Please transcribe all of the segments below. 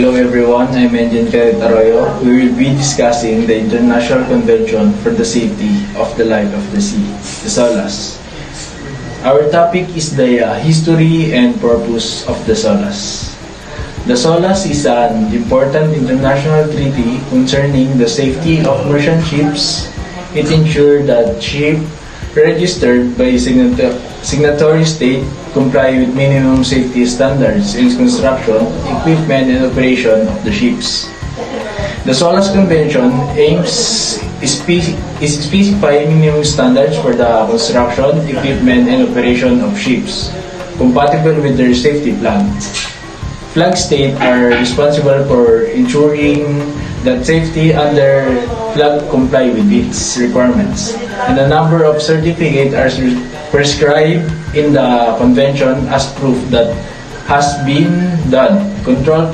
Hello everyone, I'm Engin Arroyo. We will be discussing the International Convention for the Safety of the Life of the Sea, the SOLAS. Our topic is the history and purpose of the SOLAS. The SOLAS is an important international treaty concerning the safety of merchant ships. It ensures that ships registered by signatory state comply with minimum safety standards in construction, equipment, and operation of the ships. The SOLAS Convention aims specify minimum standards for the construction, equipment, and operation of ships, compatible with their safety plan. Flag states are responsible for ensuring that safety under flag comply with its requirements, and a number of certificates are prescribed in the convention as proof that has been done. Control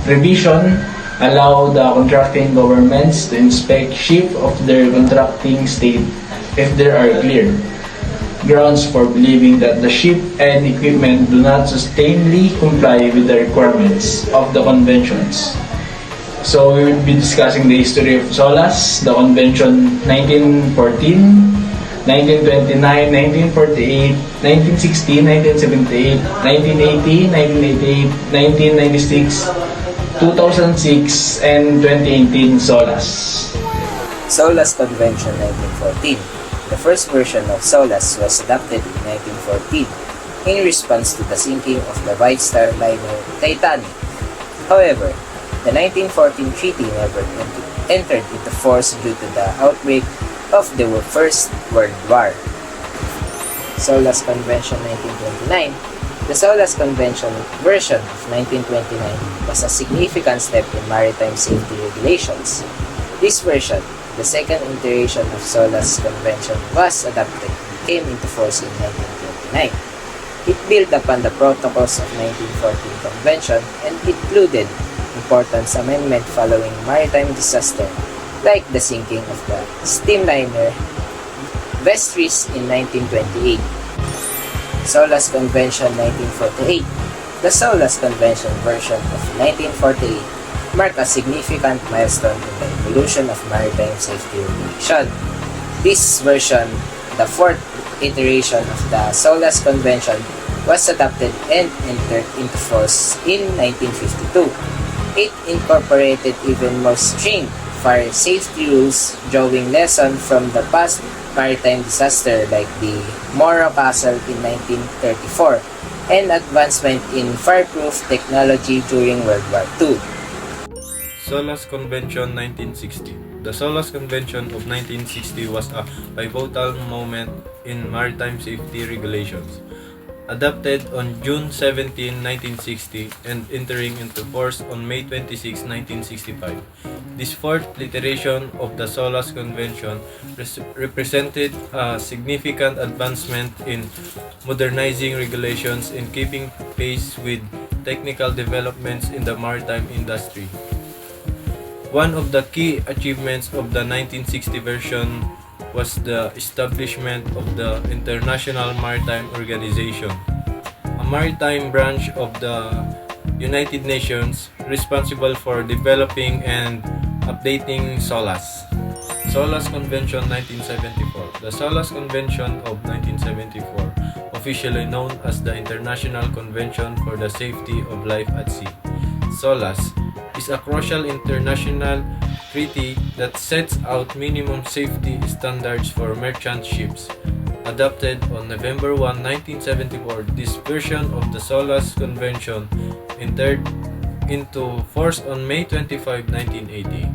revision allow the contracting governments to inspect ships of their contracting state if there are clear grounds for believing that the ship and equipment do not sustainably comply with the requirements of the conventions. So we will be discussing the history of SOLAS, the convention 1914, 1929, 1948, 1960, 1978, 1980, 1988, 1996, 2006, and 2018 SOLAS. SOLAS Convention 1914. The first version of SOLAS was adopted in 1914 in response to the sinking of the White Star liner Titanic. However, the 1914 treaty never entered into force due to the outbreak of the First World War. SOLAS Convention 1929. The SOLAS Convention version of 1929 was a significant step in maritime safety regulations. This version, the second iteration of SOLAS Convention, was adopted and came into force in 1929. It built upon the protocols of 1914 Convention and included important amendments following maritime disaster like the sinking of the steamliner Vestris in 1928. SOLAS Convention 1948. The SOLAS Convention version of 1948 marked a significant milestone in the evolution of maritime safety regulation. This version, the fourth iteration of the SOLAS Convention, was adopted and entered into force in 1952. It incorporated even more stringent fire safety rules, drawing lessons from the past maritime disaster like the Morro Castle in 1934 and advancement in fireproof technology during World War II. SOLAS Convention 1960. The SOLAS Convention of 1960 was a pivotal moment in maritime safety regulations. Adopted on June 17, 1960 and entering into force on May 26, 1965. This fourth iteration of the SOLAS Convention represented a significant advancement in modernizing regulations and keeping pace with technical developments in the maritime industry. One of the key achievements of the 1960 version was the establishment of the International Maritime Organization, a maritime branch of the United Nations responsible for developing and updating SOLAS. SOLAS Convention 1974. The SOLAS Convention of 1974, officially known as the International Convention for the Safety of Life at Sea. SOLAS is a crucial international treaty that sets out minimum safety standards for merchant ships. Adopted on November 1, 1974, this version of the SOLAS Convention entered into force on May 25, 1980.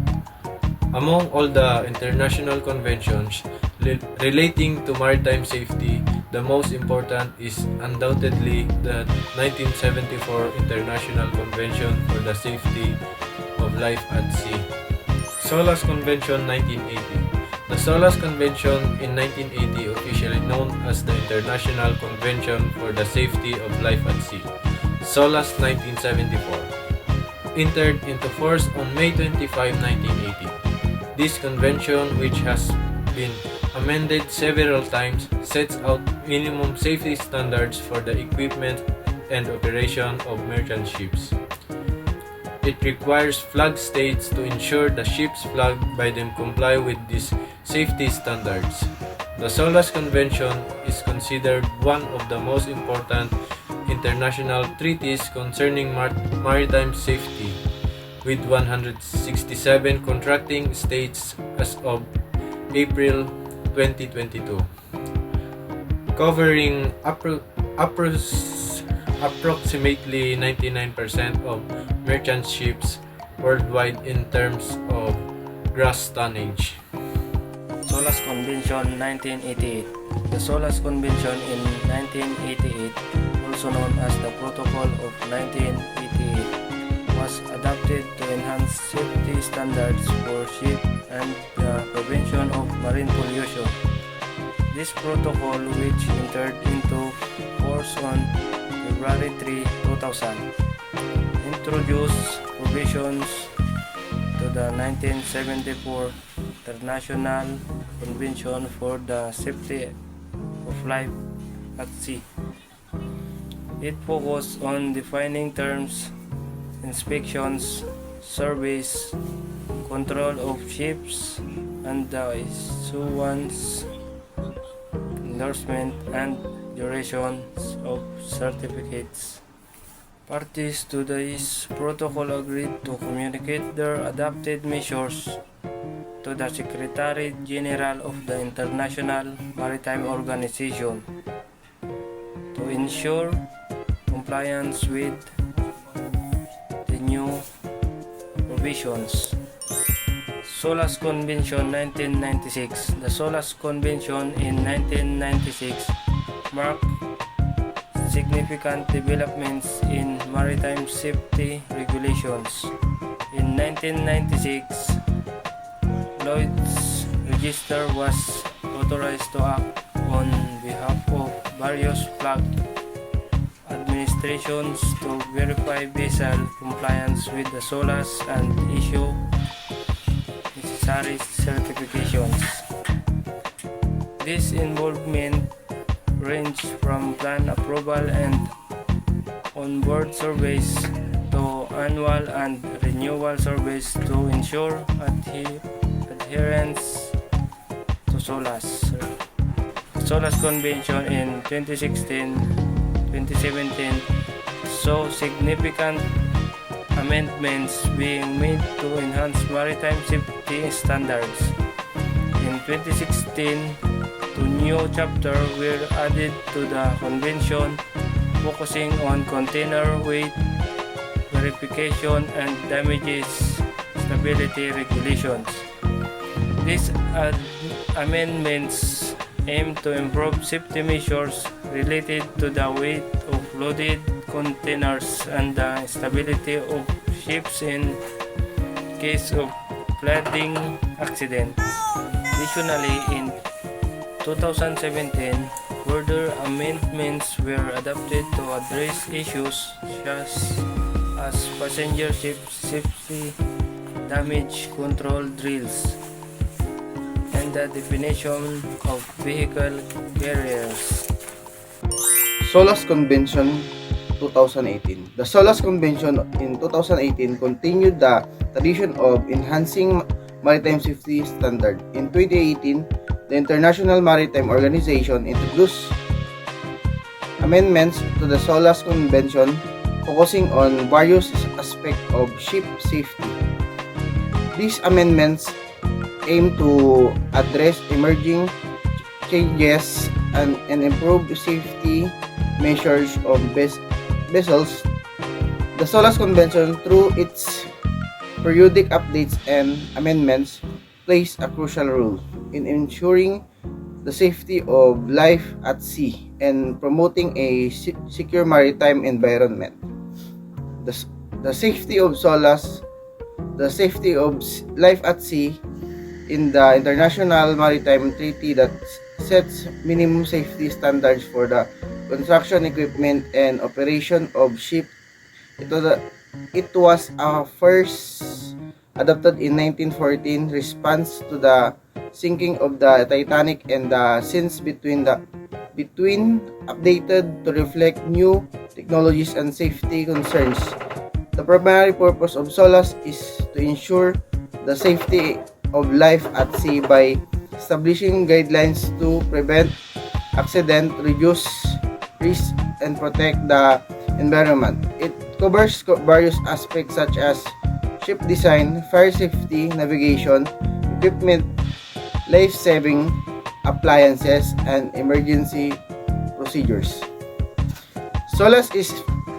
Among all the international conventions relating to maritime safety, the most important is undoubtedly the 1974 International Convention for the Safety of Life at Sea. SOLAS Convention 1980. The SOLAS Convention in 1980, officially known as the International Convention for the Safety of Life at Sea, SOLAS 1974, entered into force on May 25, 1980. This convention, which has been amended several times, sets out minimum safety standards for the equipment and operation of merchant ships. It requires flag states to ensure the ships flagged by them comply with these safety standards. The SOLAS Convention is considered one of the most important international treaties concerning maritime safety, with 167 contracting states as of April 2022, covering approximately 99% of merchant ships worldwide in terms of gross tonnage. SOLAS Convention 1988. The SOLAS Convention in 1988, also known as the Protocol of 1988, was adopted to enhance safety standards for ships and the prevention of marine pollution. This protocol, which entered into force on February 3, 2000, introduced provisions to the 1974 International Convention for the Safety of Life at Sea. It focused on defining terms, inspections, surveys, control of ships, and the issuance, endorsement, and durations of certificates. Parties to this protocol agreed to communicate their adopted measures to the Secretary General of the International Maritime Organization to ensure compliance with the new provisions. SOLAS Convention 1996. The SOLAS Convention in 1996 marked significant developments in maritime safety regulations. In 1996, Lloyd's Register was authorized to act on behalf of various flag administrations to verify vessel compliance with the SOLAS and issue necessary certifications. This involvement ranged from plan approval and onboard surveys to annual and renewal surveys to ensure adherence to SOLAS. SOLAS Convention in 2016-2017 saw significant amendments being made to enhance maritime safety standards. In 2016, two new chapters were added to the convention, focusing on container weight verification and damages stability regulations. These amendments aim to improve safety measures related to the weight of loaded containers and the stability of ships in case of flooding accidents. Additionally, in 2017, further amendments were adopted to address issues such as passenger ship safety, damage control drills, and the definition of vehicle carriers. SOLAS Convention 2018. The SOLAS Convention in 2018 continued the tradition of enhancing maritime safety standard. In 2018, the International Maritime Organization introduced amendments to the SOLAS Convention focusing on various aspects of ship safety. These amendments aim to address emerging changes and improve safety measures of vessels. The SOLAS Convention, through its periodic updates and amendments, plays a crucial role in ensuring the safety of life at sea and promoting a secure maritime environment. The safety of SOLAS, the safety of life at sea in the International Maritime Treaty that sets minimum safety standards for the construction, equipment, and operation of ships. It was first adopted in 1914 response to the sinking of the Titanic, and since between updated to reflect new technologies and safety concerns. The primary purpose of SOLAS is to ensure the safety of life at sea by establishing guidelines to prevent accident, reduce risk, and protect the environment. It covers various aspects such as ship design, fire safety, navigation, equipment, life-saving appliances, and emergency procedures. SOLAS is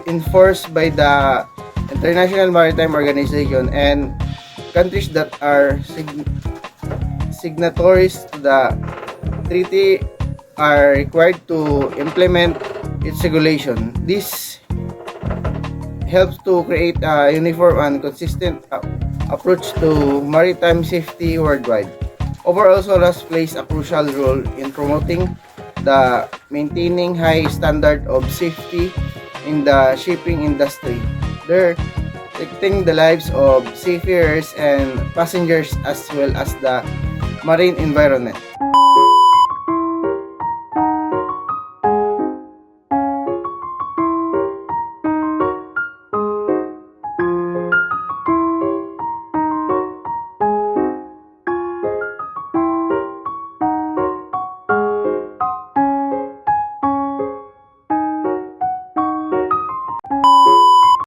enforced by the International Maritime Organization, and countries that are signatories to the treaty are required to implement its regulation. This helps to create a uniform and consistent approach to maritime safety worldwide. Overall, SOLAS plays a crucial role in promoting the maintaining high standard of safety in the shipping industry. They're protecting the lives of seafarers and passengers as well as the marine environment.